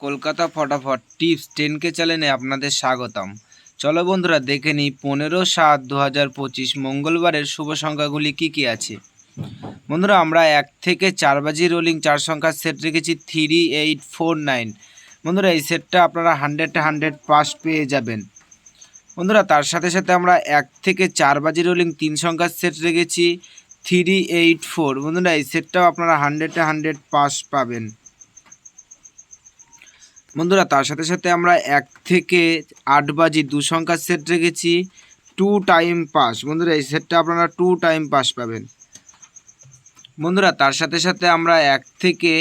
কলকাতা ফটাফট tips 10K চ্যানেলে আপনাদের স্বাগতম। চলো বন্ধুরা দেখে নিই 15/7/2025 মঙ্গলবারের শুভ সংখ্যাগুলি কি আছে। বন্ধুরা আমরা 1 থেকে 4 বাজি রোলিং 4 সংখ্যার সেট রেখেছি 3849। বন্ধুরা এই সেটটা আপনারা 100 পাস পেয়ে যাবেন। বন্ধুরা তার সাথে সাথে আমরা 1 থেকে 4 বাজি রোলিং 3 সংখ্যার সেট রেখেছি 384। বন্ধুরা এই সেটটাও আপনারা 100 পাস পাবেন। বন্ধুরা তার সাথে সাথে আমরা 1 থেকে 8 বাজি 2 সংখ্যার সেট রেখেছি 2 টাইম পাস। বন্ধুরা এই সেটটা আপনারা 2 টাইম পাস পাবেন। বন্ধুরা তার সাথে সাথে আমরা 1 থেকে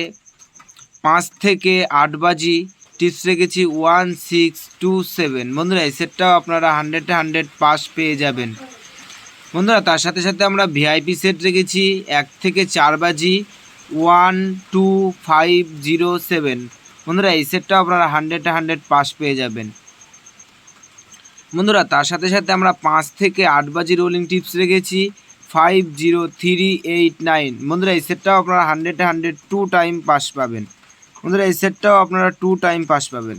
5 থেকে 8 বাজি টিপস রেখেছি 1627। বন্ধুরা এই সেটটাও আপনারা 100 পাস পেয়ে যাবেন। বন্ধুরা তার সাথে সাথে আমরা ভিআইপি সেট রেখেছি 1 থেকে 4 বাজি 12507। বন্ধুরা এই সেটটাও আপনারা 100 পাস পেয়ে যাবেন। বন্ধুরা তার সাথে সাথে আমরা 5 থেকে 8 বাজি রোলিং টিপস রেখেছি 50389। বন্ধুরা এই সেটটাও আপনারা 100 2 টাইম পাস পাবেন। বন্ধুরা এই সেটটাও আপনারা 2 টাইম পাস পাবেন।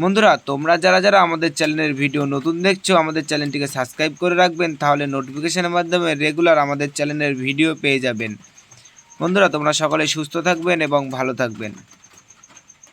বন্ধুরা তোমরা যারা আমাদের চ্যানেলের ভিডিও নতুন দেখছো আমাদের চ্যানেলটিকে সাবস্ক্রাইব করে রাখবেন, তাহলে নোটিফিকেশনের মাধ্যমে রেগুলার আমাদের চ্যানেলের ভিডিও পেয়ে যাবেন। বন্ধুরা তোমরা সকলে সুস্থ থাকবেন এবং ভালো থাকবেন।